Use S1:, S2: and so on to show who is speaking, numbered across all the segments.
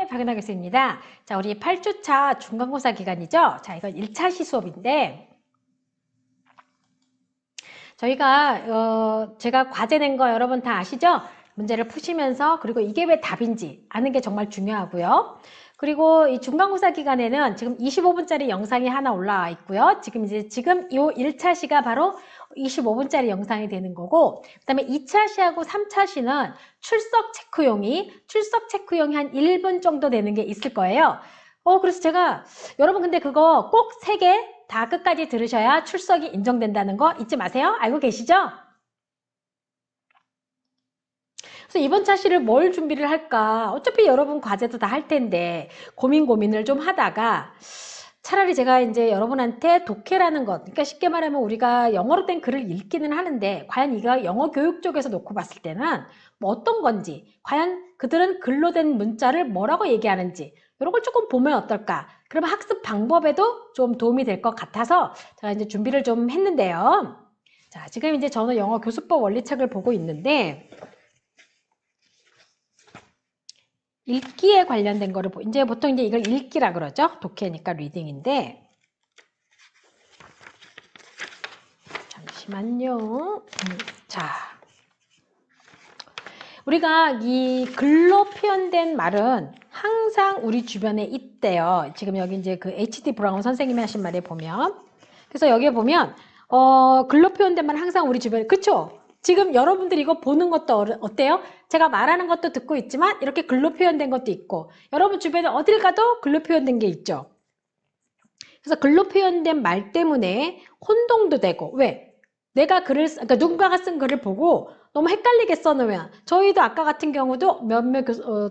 S1: 박은하 교수입니다. 자, 우리 8주차 중간고사 기간이죠? 자, 이건 1차 시수업인데, 저희가, 제가 과제 낸 거 여러분 다 아시죠? 문제를 푸시면서, 그리고 이게 왜 답인지 아는 게 정말 중요하고요. 그리고 이 중간고사 기간에는 지금 25분짜리 영상이 하나 올라와 있고요. 지금 이 1차 시가 바로 25분짜리 영상이 되는 거고, 그 다음에 2차 시하고 3차 시는 출석 체크용이 한 1분 정도 되는 게 있을 거예요. 그래서 제가, 여러분 근데 그거 꼭 3개 다 끝까지 들으셔야 출석이 인정된다는 거 잊지 마세요. 알고 계시죠? 그래서 이번 차시를 뭘 준비를 할까? 어차피 여러분 과제도 다 할 텐데 고민을 좀 하다가 차라리 제가 이제 여러분한테 독해라는 것, 그러니까 쉽게 말하면 우리가 영어로 된 글을 읽기는 하는데 과연 이가 영어 교육 쪽에서 놓고 봤을 때는 뭐 어떤 건지, 과연 그들은 글로 된 문자를 뭐라고 얘기하는지 이런 걸 조금 보면 어떨까? 그러면 학습 방법에도 좀 도움이 될 것 같아서 제가 이제 준비를 좀 했는데요. 자, 지금 이제 저는 영어 교수법 원리책을 보고 있는데 읽기에 관련된 거를 이제 보통 이제 이걸 읽기라 그러죠. 독해니까 리딩인데 잠시만요. 자, 우리가 이 글로 표현된 말은 항상 우리 주변에 있대요. 지금 여기 이제 그 H.D. 브라운 선생님이 하신 말에 보면, 그래서 여기에 보면 글로 표현된 말은 항상 우리 주변에, 그쵸? 지금 여러분들이 이거 보는 것도 어때요? 제가 말하는 것도 듣고 있지만 이렇게 글로 표현된 것도 있고, 여러분 주변에 어딜 가도 글로 표현된 게 있죠. 그래서 글로 표현된 말 때문에 혼동도 되고, 왜? 내가 그러니까 누군가가 쓴 글을 보고 너무 헷갈리게 써놓으면, 저희도 아까 같은 경우도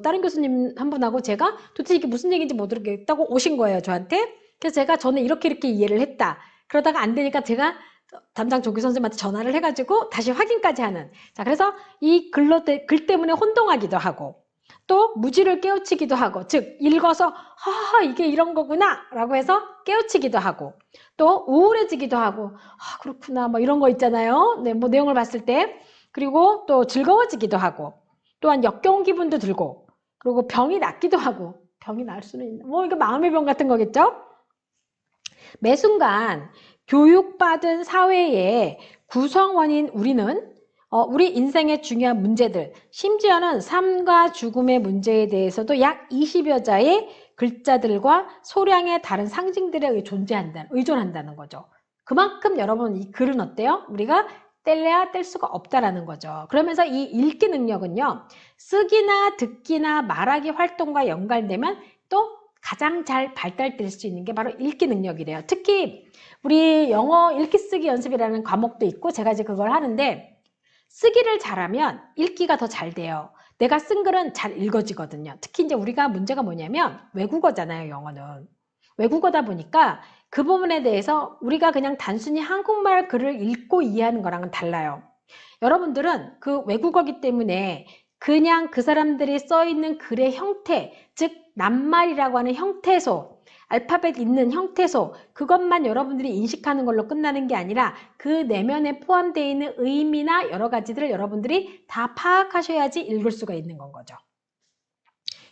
S1: 다른 교수님 한 분하고 제가 도대체 이게 무슨 얘기인지 모르겠다고 오신 거예요, 저한테. 그래서 저는 이렇게 이해를 했다. 그러다가 안 되니까 제가 담당 조교 선생님한테 전화를 해가지고 다시 확인까지 하는. 자, 그래서 이 글 때문에 혼동하기도 하고, 또 무지를 깨우치기도 하고, 즉 읽어서 이게 이런 거구나 라고 해서 깨우치기도 하고, 또 우울해지기도 하고, 그렇구나 뭐 이런 거 있잖아요. 네, 뭐 내용을 봤을 때. 그리고 또 즐거워지기도 하고, 또한 역겨운 기분도 들고, 그리고 병이 낫기도 하고. 병이 날 수는 있나? 뭐 이거 마음의 병 같은 거겠죠? 매 순간 교육받은 사회의 구성원인 우리는 우리 인생의 중요한 문제들, 심지어는 삶과 죽음의 문제에 대해서도 약 20여 자의 글자들과 소량의 다른 상징들에 의존한다는 거죠. 그만큼 여러분 이 글은 어때요? 우리가 뗄래야 뗄 수가 없다라는 거죠. 그러면서 이 읽기 능력은요, 쓰기나 듣기나 말하기 활동과 연관되면 또 가장 잘 발달될 수 있는 게 바로 읽기 능력이래요. 특히 우리 영어 읽기 쓰기 연습이라는 과목도 있고 제가 이제 그걸 하는데, 쓰기를 잘하면 읽기가 더 잘 돼요. 내가 쓴 글은 잘 읽어지거든요. 특히 이제 우리가 문제가 뭐냐면 외국어잖아요, 영어는. 외국어다 보니까 그 부분에 대해서 우리가 그냥 단순히 한국말 글을 읽고 이해하는 거랑은 달라요. 여러분들은 그 외국어기 때문에 그냥 그 사람들이 써 있는 글의 형태, 즉 낱말이라고 하는 형태소, 알파벳 있는 형태소, 그것만 여러분들이 인식하는 걸로 끝나는 게 아니라 그 내면에 포함되어 있는 의미나 여러 가지들을 여러분들이 다 파악하셔야지 읽을 수가 있는 건 거죠.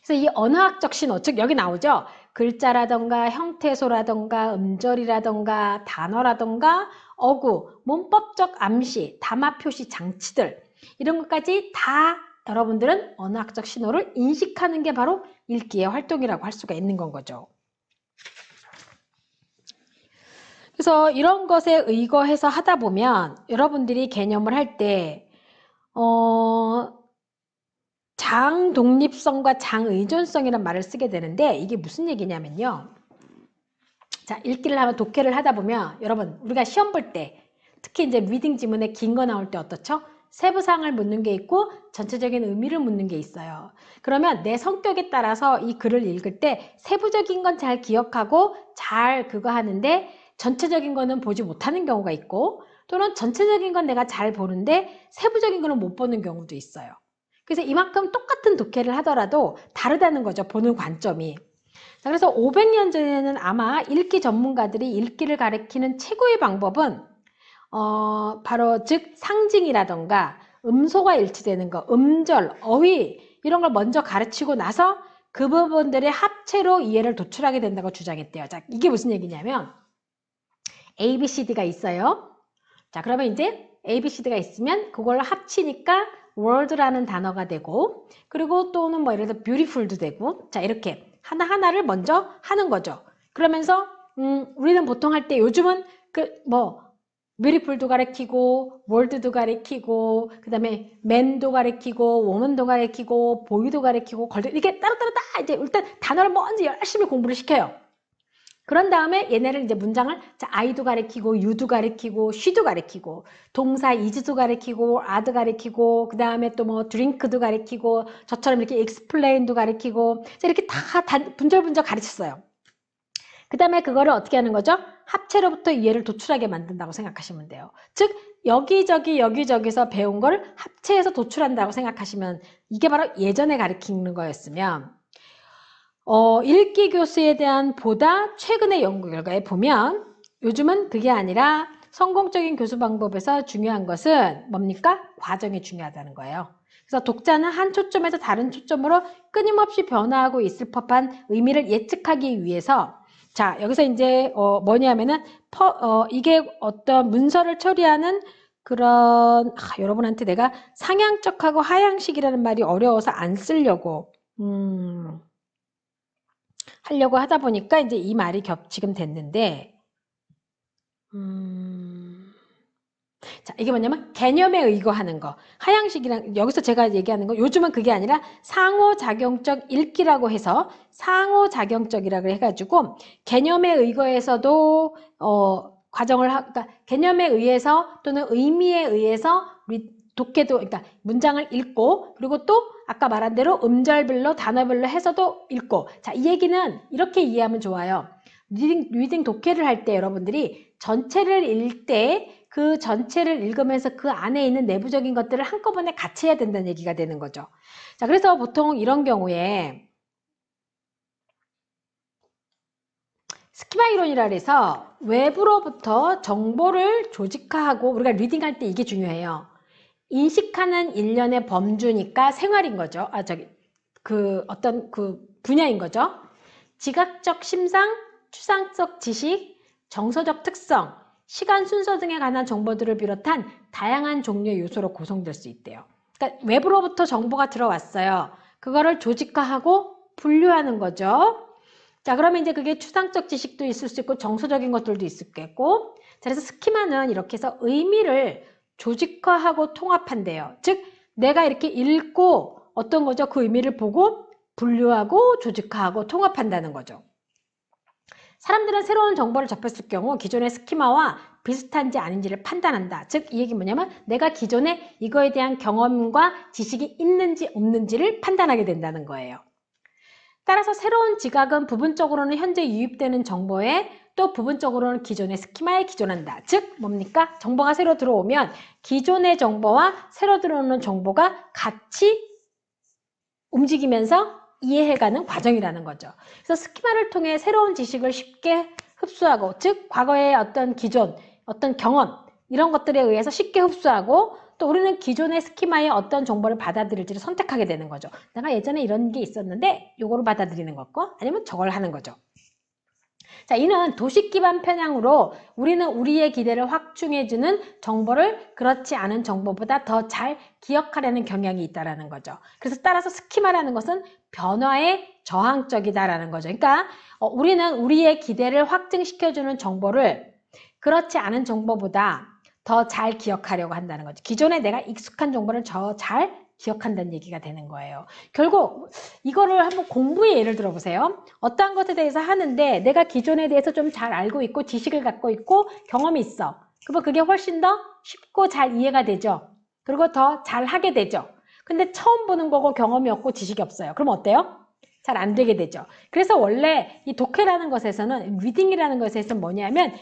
S1: 그래서 이 언어학적 신호, 즉 여기 나오죠. 글자라던가 형태소라던가 음절이라던가 단어라던가 어구, 문법적 암시, 담화 표시 장치들, 이런 것까지 다 여러분들은 언어학적 신호를 인식하는 게 바로 읽기의 활동이라고 할 수가 있는 건 거죠. 그래서 이런 것에 의거해서 하다 보면 여러분들이 개념을 할 때 장독립성과 장의존성이라는 말을 쓰게 되는데, 이게 무슨 얘기냐면요. 자, 읽기를 하면 독해를 하다 보면 여러분 우리가 시험 볼 때 특히 이제 리딩 지문에 긴 거 나올 때 어떻죠? 세부사항을 묻는 게 있고 전체적인 의미를 묻는 게 있어요. 그러면 내 성격에 따라서 이 글을 읽을 때 세부적인 건 잘 기억하고 잘 그거 하는데 전체적인 거는 보지 못하는 경우가 있고, 또는 전체적인 건 내가 잘 보는데 세부적인 거는 못 보는 경우도 있어요. 그래서 이만큼 똑같은 독해를 하더라도 다르다는 거죠, 보는 관점이. 자, 그래서 500년 전에는 아마 읽기 전문가들이 읽기를 가리키는 최고의 방법은 바로 즉 상징이라던가 음소가 일치되는 거, 음절, 어휘 이런 걸 먼저 가르치고 나서 그 부분들의 합체로 이해를 도출하게 된다고 주장했대요. 자, 이게 무슨 얘기냐면 A, B, C, D가 있어요. 자, 그러면 이제 A, B, C, D가 있으면 그걸 합치니까 world라는 단어가 되고, 그리고 또는 뭐 예를 들어 beautiful도 되고, 자, 이렇게 하나하나를 먼저 하는 거죠. 그러면서 우리는 보통 할 때 요즘은 beautiful도 가리키고 world도 가리키고 그다음에 man도 가리키고 woman도 가리키고 boy도 가리키고 걸도 이렇게 따로따로 다 이제 일단 단어를 먼저 열심히 공부를 시켜요. 그런 다음에 얘네를 이제 문장을 자, I도 가리키고 you도 가리키고 she도 가리키고 동사 is도 가리키고 are도 가리키고 그 다음에 또 뭐 drink도 가리키고 저처럼 이렇게 explain도 가리키고 이렇게 다 분절분절 가르쳤어요. 그 다음에 그거를 어떻게 하는 거죠? 합체로부터 이해를 도출하게 만든다고 생각하시면 돼요. 즉 여기저기서 배운 걸 합체해서 도출한다고 생각하시면 이게 바로 예전에 가르치는 거였으면 읽기 교수에 대한 보다 최근의 연구 결과에 보면 요즘은 그게 아니라 성공적인 교수 방법에서 중요한 것은 뭡니까? 과정이 중요하다는 거예요. 그래서 독자는 한 초점에서 다른 초점으로 끊임없이 변화하고 있을 법한 의미를 예측하기 위해서 자, 여기서 이제 뭐냐면은 이게 어떤 문서를 처리하는 그런 여러분한테 내가 상향적하고 하향식이라는 말이 어려워서 안 쓰려고 하려고 하다 보니까 이제 이 말이 지금 됐는데 자, 이게 뭐냐면 개념에 의거하는 거. 하향식이랑 여기서 제가 얘기하는 거 요즘은 그게 아니라 상호작용적 읽기라고 해서 상호작용적이라고 해가지고 개념에 의거해서도 그러니까 개념에 의해서 또는 의미에 의해서 독해도 그러니까 문장을 읽고 그리고 또 아까 말한 대로 음절별로 단어별로 해서도 읽고 자, 이 얘기는 이렇게 이해하면 좋아요. 리딩 독해를 할 때 여러분들이 전체를 읽을 때 그 전체를 읽으면서 그 안에 있는 내부적인 것들을 한꺼번에 같이 해야 된다는 얘기가 되는 거죠. 자, 그래서 보통 이런 경우에 스키마 이론이라 해서 외부로부터 정보를 조직화하고 우리가 리딩할 때 이게 중요해요. 인식하는 일련의 범주니까 생활인 거죠. 어떤 그 분야인 거죠. 지각적 심상, 추상적 지식, 정서적 특성, 시간 순서 등에 관한 정보들을 비롯한 다양한 종류의 요소로 구성될 수 있대요. 그러니까 외부로부터 정보가 들어왔어요. 그거를 조직화하고 분류하는 거죠. 자, 그러면 이제 그게 추상적 지식도 있을 수 있고 정서적인 것들도 있겠고 자, 그래서 스키마는 이렇게 해서 의미를 조직화하고 통합한대요. 즉 내가 이렇게 읽고 어떤 거죠? 그 의미를 보고 분류하고 조직화하고 통합한다는 거죠. 사람들은 새로운 정보를 접했을 경우 기존의 스키마와 비슷한지 아닌지를 판단한다. 즉 이 얘기 뭐냐면 내가 기존에 이거에 대한 경험과 지식이 있는지 없는지를 판단하게 된다는 거예요. 따라서 새로운 지각은 부분적으로는 현재 유입되는 정보에 또 부분적으로는 기존의 스키마에 기존한다. 즉 뭡니까? 정보가 새로 들어오면 기존의 정보와 새로 들어오는 정보가 같이 움직이면서 이해해가는 과정이라는 거죠. 그래서 스키마를 통해 새로운 지식을 쉽게 흡수하고 즉 과거의 어떤 기존, 어떤 경험 이런 것들에 의해서 쉽게 흡수하고 또 우리는 기존의 스키마의 어떤 정보를 받아들일지를 선택하게 되는 거죠. 내가 예전에 이런 게 있었는데 요거를 받아들이는 거고 아니면 저걸 하는 거죠. 자, 이는 도식 기반 편향으로 우리는 우리의 기대를 확충해주는 정보를 그렇지 않은 정보보다 더 잘 기억하려는 경향이 있다는 거죠. 그래서 따라서 스키마라는 것은 변화에 저항적이다라는 거죠. 그러니까 우리는 우리의 기대를 확증시켜주는 정보를 그렇지 않은 정보보다 더 잘 기억하려고 한다는 거죠. 기존에 내가 익숙한 정보를 더 잘 기억한다는 얘기가 되는 거예요. 결국 이거를 한번 공부의 예를 들어보세요. 어떠한 것에 대해서 하는데 내가 기존에 대해서 좀 잘 알고 있고 지식을 갖고 있고 경험이 있어. 그러면 그게 훨씬 더 쉽고 잘 이해가 되죠. 그리고 더 잘 하게 되죠. 근데 처음 보는 거고 경험이 없고 지식이 없어요. 그럼 어때요? 잘 안 되게 되죠. 그래서 원래 이 독해라는 것에서는 리딩이라는 것에서는 뭐냐면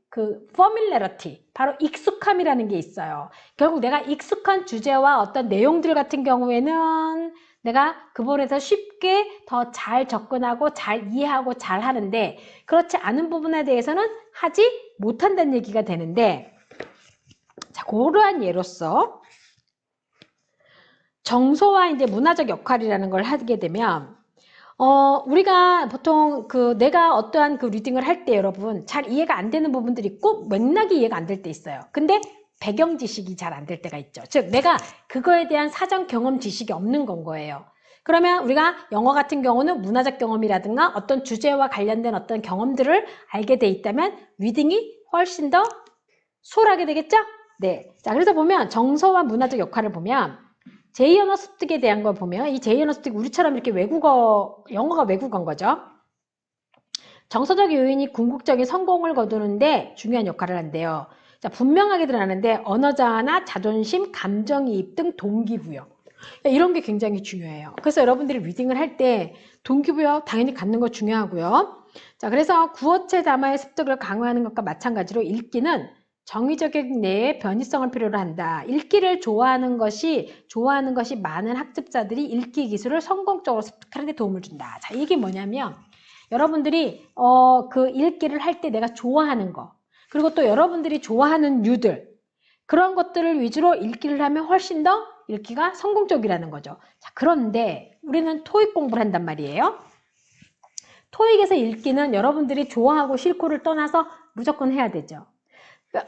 S1: 그 familiarity, 바로 익숙함이라는 게 있어요. 결국 내가 익숙한 주제와 어떤 내용들 같은 경우에는 내가 그 부분에서 쉽게 더 잘 접근하고 잘 이해하고 잘 하는데 그렇지 않은 부분에 대해서는 하지 못한다는 얘기가 되는데 자, 그러한 예로서 정서와 이제 문화적 역할이라는 걸 하게 되면 우리가 보통 내가 어떠한 리딩을 할 때 여러분 잘 이해가 안 되는 부분들이 있고 맥락이 이해가 안 될 때 있어요. 근데 배경 지식이 잘 안 될 때가 있죠. 즉 내가 그거에 대한 사전 경험 지식이 없는 건 거예요. 그러면 우리가 영어 같은 경우는 문화적 경험이라든가 어떤 주제와 관련된 어떤 경험들을 알게 돼 있다면 리딩이 훨씬 더 수월하게 되겠죠? 네. 자, 그래서 보면 정서와 문화적 역할을 보면 제2언어 습득에 대한 걸 보면 이 제2언어 습득 우리처럼 이렇게 영어가 외국어인 거죠. 정서적 요인이 궁극적인 성공을 거두는데 중요한 역할을 한대요. 자, 분명하게 드러나는데 언어자아나 자존심, 감정이입 등 동기부여. 이런 게 굉장히 중요해요. 그래서 여러분들이 리딩을 할 때 동기부여 당연히 갖는 거 중요하고요. 자, 그래서 구어체 담화의 습득을 강화하는 것과 마찬가지로 읽기는 정의적인 뇌의 변이성을 필요로 한다. 읽기를 좋아하는 것이 많은 학습자들이 읽기 기술을 성공적으로 습득하는 데 도움을 준다. 자, 이게 뭐냐면 여러분들이 읽기를 할 때 내가 좋아하는 거 그리고 또 여러분들이 좋아하는 류들 그런 것들을 위주로 읽기를 하면 훨씬 더 읽기가 성공적이라는 거죠. 자, 그런데 우리는 토익 공부를 한단 말이에요. 토익에서 읽기는 여러분들이 좋아하고 싫고를 떠나서 무조건 해야 되죠.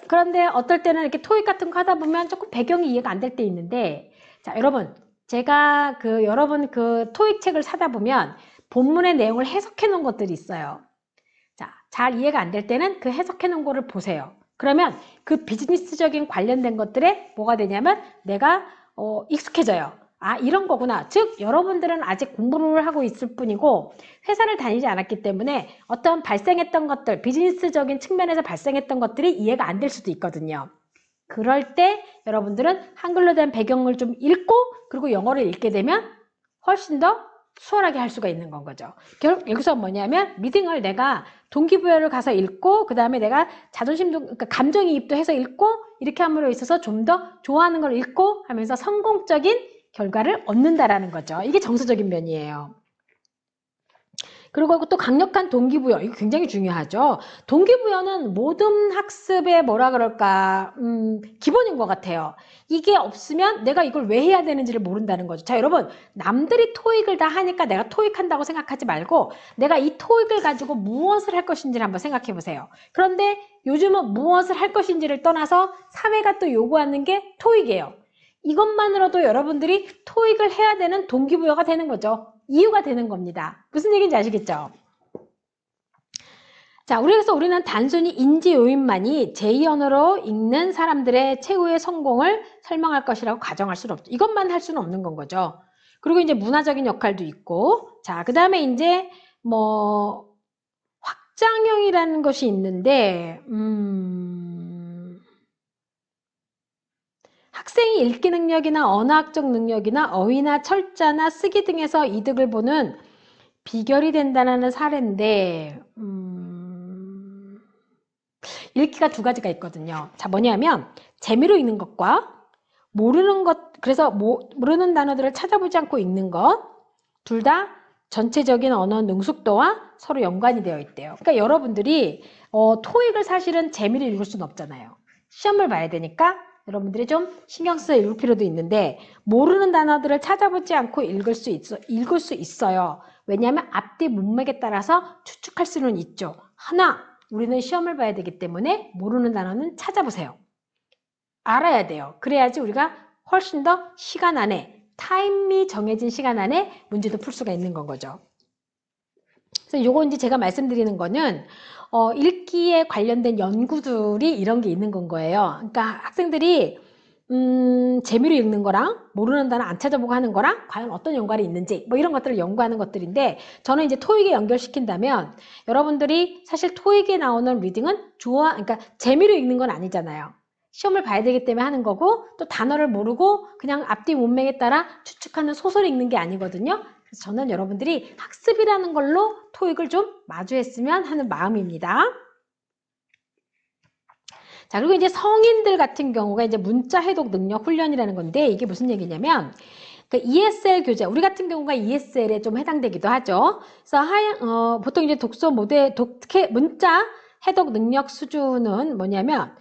S1: 그런데 어떨 때는 이렇게 토익 같은 거 하다 보면 조금 배경이 이해가 안 될 때 있는데, 자, 여러분, 제가 여러분 토익 책을 사다 보면 본문의 내용을 해석해 놓은 것들이 있어요. 자, 잘 이해가 안 될 때는 그 해석해 놓은 거를 보세요. 그러면 그 비즈니스적인 관련된 것들에 뭐가 되냐면 내가 익숙해져요. 아, 이런 거구나. 즉 여러분들은 아직 공부를 하고 있을 뿐이고 회사를 다니지 않았기 때문에 어떤 발생했던 것들, 비즈니스적인 측면에서 발생했던 것들이 이해가 안 될 수도 있거든요. 그럴 때 여러분들은 한글로 된 배경을 좀 읽고 그리고 영어를 읽게 되면 훨씬 더 수월하게 할 수가 있는 건 거죠. 여기서 뭐냐면 리딩을 내가 동기부여를 가서 읽고 그 다음에 내가 자존심도 그러니까 감정이입도 해서 읽고 이렇게 함으로 있어서 좀 더 좋아하는 걸 읽고 하면서 성공적인 결과를 얻는다라는 거죠. 이게 정서적인 면이에요. 그리고 또 강력한 동기부여, 이거 굉장히 중요하죠. 동기부여는 모든 학습의 뭐라 그럴까 기본인 것 같아요. 이게 없으면 내가 이걸 왜 해야 되는지를 모른다는 거죠. 자, 여러분, 남들이 토익을 다 하니까 내가 토익 한다고 생각하지 말고 내가 이 토익을 가지고 무엇을 할 것인지를 한번 생각해 보세요. 그런데 요즘은 무엇을 할 것인지를 떠나서 사회가 또 요구하는 게 토익이에요. 이것만으로도 여러분들이 토익을 해야 되는 동기부여가 되는 거죠. 이유가 되는 겁니다. 무슨 얘기인지 아시겠죠? 자, 그래서 우리는 단순히 인지 요인만이 제2언어로 읽는 사람들의 최후의 성공을 설명할 것이라고 가정할 수는 없죠. 이것만 할 수는 없는 건 거죠. 그리고 이제 문화적인 역할도 있고, 자, 그 다음에 이제 확장형이라는 것이 있는데, 학생이 읽기 능력이나 언어학적 능력이나 어휘나 철자나 쓰기 등에서 이득을 보는 비결이 된다는 사례인데 읽기가 두 가지가 있거든요. 자, 뭐냐면 재미로 읽는 것과 모르는 것, 그래서 모르는 단어들을 찾아보지 않고 읽는 것, 둘 다 전체적인 언어 능숙도와 서로 연관이 되어 있대요. 그러니까 여러분들이 토익을 사실은 재미로 읽을 수는 없잖아요. 시험을 봐야 되니까 여러분들이 좀 신경 써서 읽을 필요도 있는데 모르는 단어들을 찾아보지 않고 읽을 수 있어요. 왜냐하면 앞뒤 문맥에 따라서 추측할 수는 있죠. 하나, 우리는 시험을 봐야 되기 때문에 모르는 단어는 찾아보세요. 알아야 돼요. 그래야지 우리가 훨씬 더 시간 안에, 타임이 정해진 시간 안에 문제도 풀 수가 있는 건 거죠. 그래서 요거 이제 제가 말씀드리는 거는 읽기에 관련된 연구들이 이런 게 있는 건 거예요. 그러니까 학생들이 재미로 읽는 거랑 모르는 단어 안 찾아보고 하는 거랑 과연 어떤 연관이 있는지 뭐 이런 것들을 연구하는 것들인데 저는 이제 토익에 연결시킨다면 여러분들이 사실 토익에 나오는 리딩은 그러니까 재미로 읽는 건 아니잖아요. 시험을 봐야 되기 때문에 하는 거고 또 단어를 모르고 그냥 앞뒤 문맥에 따라 추측하는 소설을 읽는 게 아니거든요. 그래서 저는 여러분들이 학습이라는 걸로 토익을 좀 마주했으면 하는 마음입니다. 자, 그리고 이제 성인들 같은 경우가 이제 문자 해독 능력 훈련이라는 건데 이게 무슨 얘기냐면 그 ESL 교재, 우리 같은 경우가 ESL에 좀 해당되기도 하죠. 그래서 보통 이제 문자 해독 능력 수준은 뭐냐면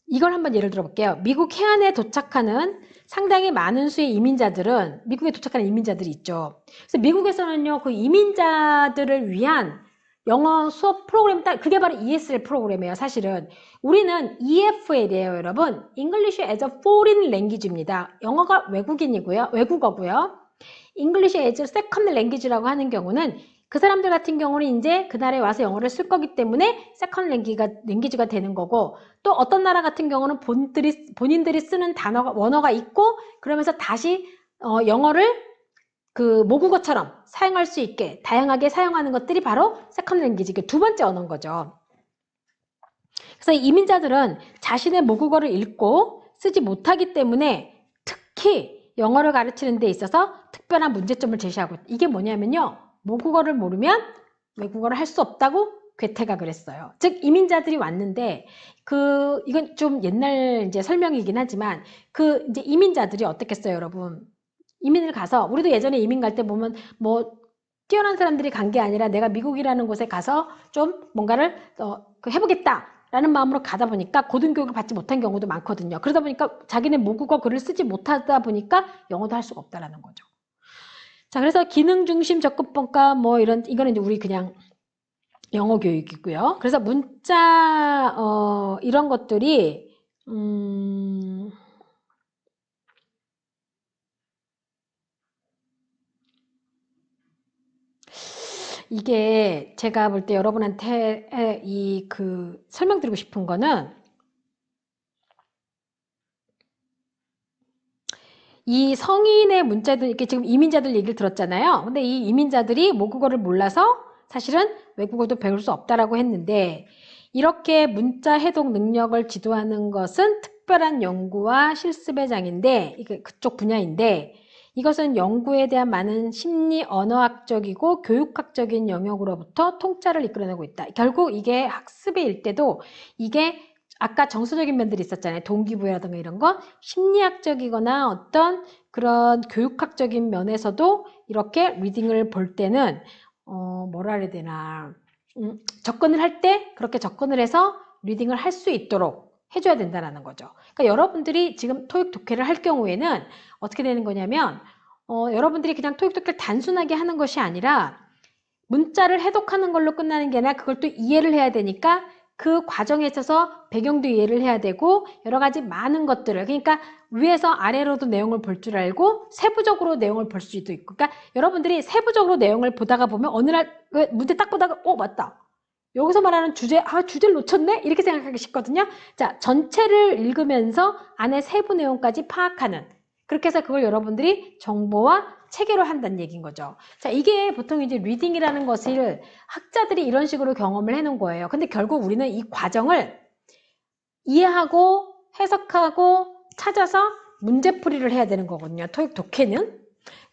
S1: 이걸 한번 예를 들어 볼게요. 미국 해안에 도착하는 상당히 많은 수의 이민자들은 미국에 도착하는 이민자들이 있죠. 그래서 미국에서는요, 그 이민자들을 위한 영어 수업 프로그램, 그게 바로 ESL 프로그램이에요, 사실은. 우리는 EFL이에요, 여러분. English as a Foreign Language입니다. 영어가 외국어고요. English as a Second Language라고 하는 경우는 그 사람들 같은 경우는 이제 그 나라에 와서 영어를 쓸 거기 때문에 세컨드 랭귀지가 되는 거고, 또 어떤 나라 같은 경우는 본인들이 쓰는 단어가, 원어가 있고, 그러면서 다시 영어를 그 모국어처럼 사용할 수 있게 다양하게 사용하는 것들이 바로 세컨드 랭귀지, 두 번째 언어인 거죠. 그래서 이민자들은 자신의 모국어를 읽고 쓰지 못하기 때문에 특히 영어를 가르치는 데 있어서 특별한 문제점을 제시하고 있다. 이게 뭐냐면요, 모국어를 모르면 외국어를 할 수 없다고 괴테가 그랬어요. 즉 이민자들이 왔는데 이건 좀 옛날 이제 설명이긴 하지만 이제 이민자들이 어떻겠어요, 여러분? 이민을 가서 우리도 예전에 이민 갈 때 보면 뭐 뛰어난 사람들이 간 게 아니라 내가 미국이라는 곳에 가서 좀 뭔가를 해보겠다라는 마음으로 가다 보니까 고등교육을 받지 못한 경우도 많거든요. 그러다 보니까 자기네 모국어 글을 쓰지 못하다 보니까 영어도 할 수가 없다라는 거죠. 자, 그래서 기능 중심 접근법과 뭐 이거는 이제 우리 그냥 영어 교육이고요. 그래서 문자 이런 것들이 이게 제가 볼 때 여러분한테 설명드리고 싶은 거는 이 성인의 문자들, 이렇게 지금 이민자들 얘기를 들었잖아요. 근데 이 이민자들이 모국어를 몰라서 사실은 외국어도 배울 수 없다라고 했는데, 이렇게 문자 해독 능력을 지도하는 것은 특별한 연구와 실습의 장인데, 이게 그쪽 분야인데, 이것은 연구에 대한 많은 심리 언어학적이고 교육학적인 영역으로부터 통찰을 이끌어내고 있다. 결국 이게 학습의 일대도 이게 아까 정서적인 면들이 있었잖아요. 동기부여라든가 이런 거. 심리학적이거나 어떤 그런 교육학적인 면에서도 이렇게 리딩을 볼 때는 뭐라 해야 되나, 접근을 할 때 그렇게 접근을 해서 리딩을 할 수 있도록 해줘야 된다는 거죠. 그러니까 여러분들이 지금 토익 독해를 할 경우에는 어떻게 되는 거냐면 여러분들이 그냥 토익 독해를 단순하게 하는 것이 아니라 문자를 해독하는 걸로 끝나는 게 아니라 그걸 또 이해를 해야 되니까 그 과정에 있어서 배경도 이해를 해야 되고 여러 가지 많은 것들을, 그러니까 위에서 아래로도 내용을 볼 줄 알고 세부적으로 내용을 볼 수도 있고, 그러니까 여러분들이 세부적으로 내용을 보다가 보면 어느 날 문제 딱 보다가 맞다, 여기서 말하는 주제를 놓쳤네? 이렇게 생각하기 쉽거든요. 자, 전체를 읽으면서 안에 세부 내용까지 파악하는, 그렇게 해서 그걸 여러분들이 정보와 체계로 한다는 얘기인 거죠. 자, 이게 보통 이제 리딩이라는 것을 학자들이 이런 식으로 경험을 해놓은 거예요. 근데 결국 우리는 이 과정을 이해하고 해석하고 찾아서 문제풀이를 해야 되는 거거든요. 토익 독해는.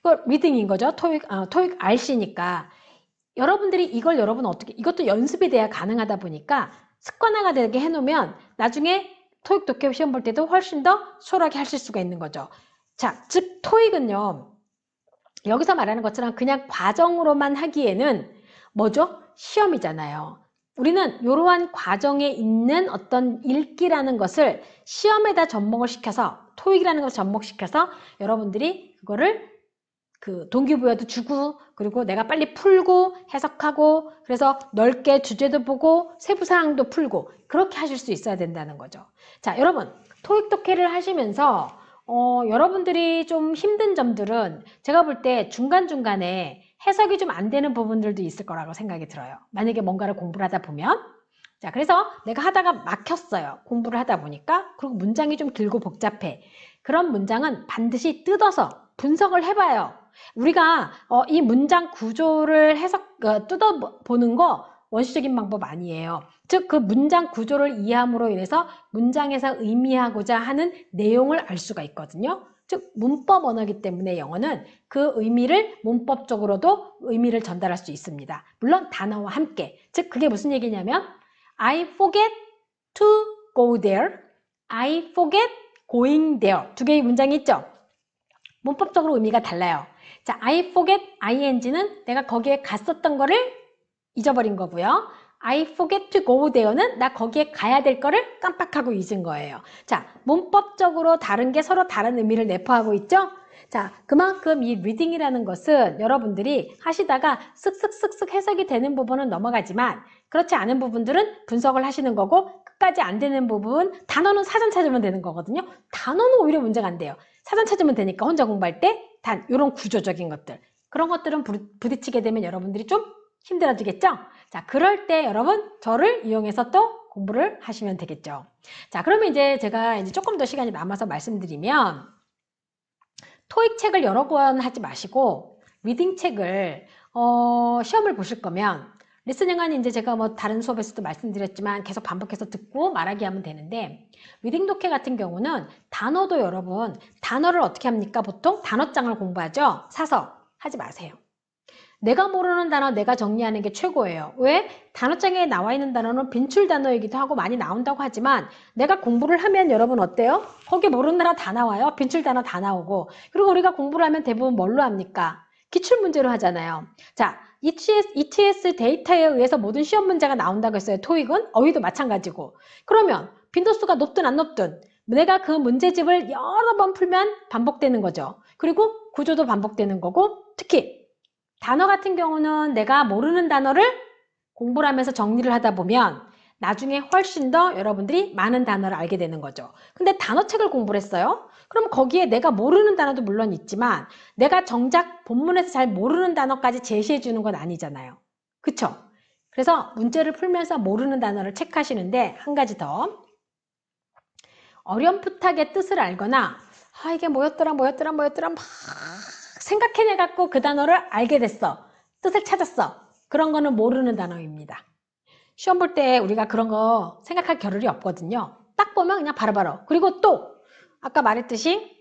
S1: 그 리딩인 거죠. 토익 RC니까. 여러분들이 이걸 이것도 연습이 돼야 가능하다 보니까 습관화가 되게 해놓으면 나중에 토익 독해 시험 볼 때도 훨씬 더 수월하게 하실 수가 있는 거죠. 자, 즉 토익은요, 여기서 말하는 것처럼 그냥 과정으로만 하기에는 뭐죠? 시험이잖아요. 우리는 이러한 과정에 있는 어떤 읽기라는 것을 시험에다 접목을 시켜서, 토익이라는 것을 접목시켜서 여러분들이 그거를 동기부여도 주고, 그리고 내가 빨리 풀고 해석하고, 그래서 넓게 주제도 보고 세부사항도 풀고, 그렇게 하실 수 있어야 된다는 거죠. 자, 여러분, 토익 독해를 하시면서 여러분들이 좀 힘든 점들은 제가 볼 때 중간중간에 해석이 좀 안 되는 부분들도 있을 거라고 생각이 들어요. 만약에 뭔가를 공부를 하다 보면. 자, 그래서 내가 하다가 막혔어요. 공부를 하다 보니까. 그리고 문장이 좀 길고 복잡해. 그런 문장은 반드시 뜯어서 분석을 해봐요. 우리가 이 문장 구조를 뜯어보는 거 원시적인 방법 아니에요. 즉 그 문장 구조를 이해함으로 인해서 문장에서 의미하고자 하는 내용을 알 수가 있거든요. 즉 문법 언어이기 때문에 영어는 그 의미를 문법적으로도 의미를 전달할 수 있습니다. 물론 단어와 함께. 즉 그게 무슨 얘기냐면 I forget to go there, I forget going there. 두 개의 문장이 있죠. 문법적으로 의미가 달라요. 자, I forget ing는 내가 거기에 갔었던 거를 잊어버린 거고요. I forget to go there는 나 거기에 가야 될 거를 깜빡하고 잊은 거예요. 자, 문법적으로 다른 게 서로 다른 의미를 내포하고 있죠? 자, 그만큼 이 리딩이라는 것은 여러분들이 하시다가 쓱쓱쓱쓱 해석이 되는 부분은 넘어가지만 그렇지 않은 부분들은 분석을 하시는 거고 끝까지 안 되는 부분, 단어는 사전 찾으면 되는 거거든요. 단어는 오히려 문제가 안 돼요. 사전 찾으면 되니까 혼자 공부할 때 이런 구조적인 것들. 그런 것들은 부딪히게 되면 여러분들이 좀 힘들어지겠죠? 자, 그럴 때 여러분 저를 이용해서 또 공부를 하시면 되겠죠. 자, 그러면 이제 제가 이제 조금 더 시간이 남아서 말씀드리면 토익 책을 여러 권 하지 마시고 리딩 책을 시험을 보실 거면 리스닝은 이제 제가 뭐 다른 수업에서도 말씀드렸지만 계속 반복해서 듣고 말하기 하면 되는데 리딩 독해 같은 경우는 단어도 여러분 단어를 어떻게 합니까? 보통 단어장을 공부하죠? 사서 하지 마세요. 내가 모르는 단어 내가 정리하는 게 최고예요. 왜? 단어장에 나와 있는 단어는 빈출 단어이기도 하고 많이 나온다고 하지만 내가 공부를 하면 여러분 어때요? 거기 모르는 단어 다 나와요. 빈출 단어 다 나오고 그리고 우리가 공부를 하면 대부분 뭘로 합니까? 기출문제로 하잖아요. 자, ETS 데이터에 의해서 모든 시험 문제가 나온다고 했어요. 토익은 어휘도 마찬가지고 그러면 빈도수가 높든 안 높든 내가 그 문제집을 여러 번 풀면 반복되는 거죠. 그리고 구조도 반복되는 거고 특히 단어 같은 경우는 내가 모르는 단어를 공부를 하면서 정리를 하다 보면 나중에 훨씬 더 여러분들이 많은 단어를 알게 되는 거죠. 근데 단어책을 공부를 했어요. 그럼 거기에 내가 모르는 단어도 물론 있지만 내가 정작 본문에서 잘 모르는 단어까지 제시해 주는 건 아니잖아요. 그쵸? 그래서 문제를 풀면서 모르는 단어를 체크하시는데 한 가지 더 어렴풋하게 뜻을 알거나 이게 뭐였더라 막 생각해내 갖고 그 단어를 알게 됐어. 뜻을 찾았어. 그런 거는 모르는 단어입니다. 시험 볼 때 우리가 그런 거 생각할 겨를이 없거든요. 딱 보면 그냥 바로바로. 그리고 또 아까 말했듯이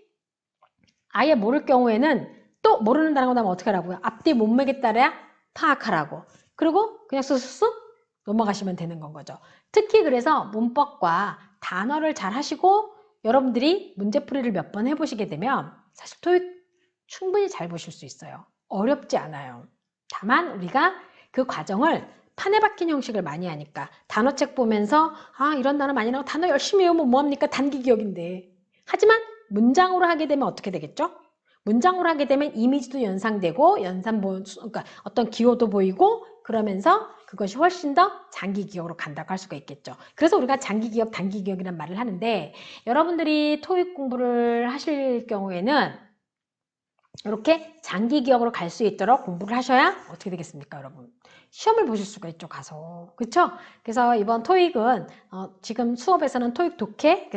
S1: 아예 모를 경우에는 또 모르는 단어가 나면 어떻게 하라고요? 앞뒤 문맥에 따라 파악하라고. 그리고 그냥 쑥쑥 넘어가시면 되는 건 거죠. 특히 그래서 문법과 단어를 잘 하시고 여러분들이 문제풀이를 몇 번 해보시게 되면 사실 토익 충분히 잘 보실 수 있어요. 어렵지 않아요. 다만 우리가 그 과정을 판에 박힌 형식을 많이 하니까 단어책 보면서 이런 단어 많이 나오고 단어 열심히 외우면 뭐합니까? 단기 기억인데. 하지만 문장으로 하게 되면 어떻게 되겠죠? 문장으로 하게 되면 이미지도 연상되고 그러니까 어떤 기호도 보이고 그러면서 그것이 훨씬 더 장기 기억으로 간다고 할 수가 있겠죠. 그래서 우리가 장기 기억, 단기 기억이라는 말을 하는데 여러분들이 토익 공부를 하실 경우에는 이렇게 장기 기억으로 갈 수 있도록 공부를 하셔야 어떻게 되겠습니까, 여러분? 시험을 보실 수가 있죠, 가서. 그쵸? 그래서 이번 토익은 지금 수업에서는 토익 독해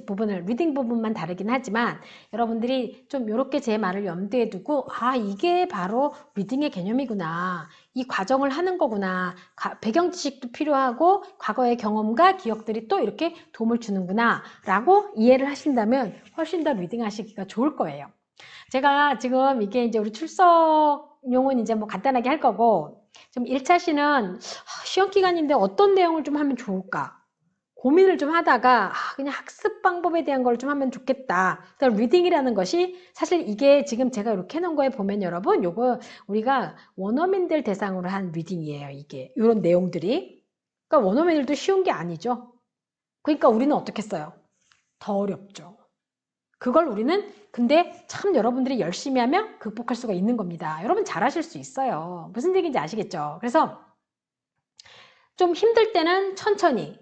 S1: 부분을, 리딩 부분만 다르긴 하지만 여러분들이 좀 이렇게 제 말을 염두에 두고 이게 바로 리딩의 개념이구나. 이 과정을 하는 거구나. 배경 지식도 필요하고 과거의 경험과 기억들이 또 이렇게 도움을 주는구나 라고 이해를 하신다면 훨씬 더 리딩 하시기가 좋을 거예요. 제가 지금 이게 이제 우리 출석용은 이제 뭐 간단하게 할 거고, 지금 1차 시는 시험 기간인데 어떤 내용을 좀 하면 좋을까? 고민을 좀 하다가 그냥 학습 방법에 대한 걸 좀 하면 좋겠다. 그래서 리딩이라는 것이 사실 이게 지금 제가 이렇게 해놓은 거에 보면 여러분 요거 우리가 원어민들 대상으로 한 리딩이에요. 이게 이런 내용들이. 그러니까 원어민들도 쉬운 게 아니죠. 그러니까 우리는 어떻게 했어요? 더 어렵죠. 그걸 우리는 근데 참 여러분들이 열심히 하면 극복할 수가 있는 겁니다. 여러분 잘하실 수 있어요. 무슨 얘기인지 아시겠죠? 그래서 좀 힘들 때는 천천히,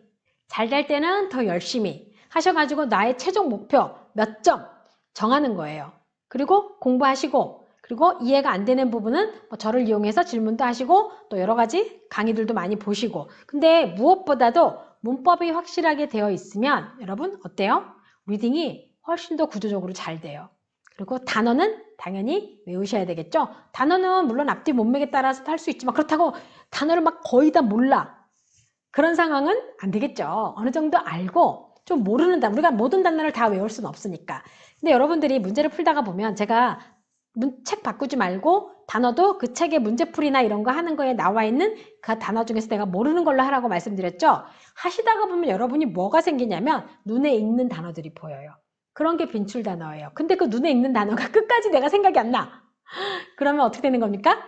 S1: 잘 될 때는 더 열심히 하셔가지고 나의 최종 목표 몇 점 정하는 거예요. 그리고 공부하시고 그리고 이해가 안 되는 부분은 뭐 저를 이용해서 질문도 하시고 또 여러 가지 강의들도 많이 보시고 근데 무엇보다도 문법이 확실하게 되어 있으면 여러분 어때요? 리딩이 훨씬 더 구조적으로 잘 돼요. 그리고 단어는 당연히 외우셔야 되겠죠. 단어는 물론 앞뒤 문맥에 따라서 할 수 있지만 그렇다고 단어를 막 거의 다 몰라. 그런 상황은 안 되겠죠. 어느 정도 알고 좀 모르는 단어, 우리가 모든 단어를 다 외울 수는 없으니까. 근데 여러분들이 문제를 풀다가 보면 제가 책 바꾸지 말고 단어도 그 책의 문제풀이나 이런 거 하는 거에 나와 있는 그 단어 중에서 내가 모르는 걸로 하라고 말씀드렸죠. 하시다가 보면 여러분이 뭐가 생기냐면 눈에 익는 단어들이 보여요. 그런 게 빈출 단어예요. 근데 그 눈에 익는 단어가 끝까지 내가 생각이 안 나. 그러면 어떻게 되는 겁니까?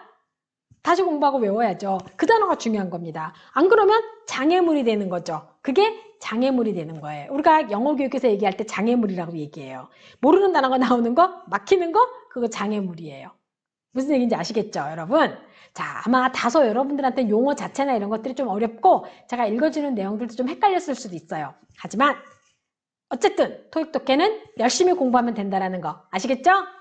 S1: 다시 공부하고 외워야죠. 그 단어가 중요한 겁니다. 안 그러면 장애물이 되는 거죠. 그게 장애물이 되는 거예요. 우리가 영어 교육에서 얘기할 때 장애물이라고 얘기해요. 모르는 단어가 나오는 거, 막히는 거, 그거 장애물이에요. 무슨 얘기인지 아시겠죠, 여러분? 자, 아마 다소 여러분들한테 용어 자체나 이런 것들이 좀 어렵고 제가 읽어주는 내용들도 좀 헷갈렸을 수도 있어요. 하지만 어쨌든 토익 독해는 열심히 공부하면 된다는 거 아시겠죠?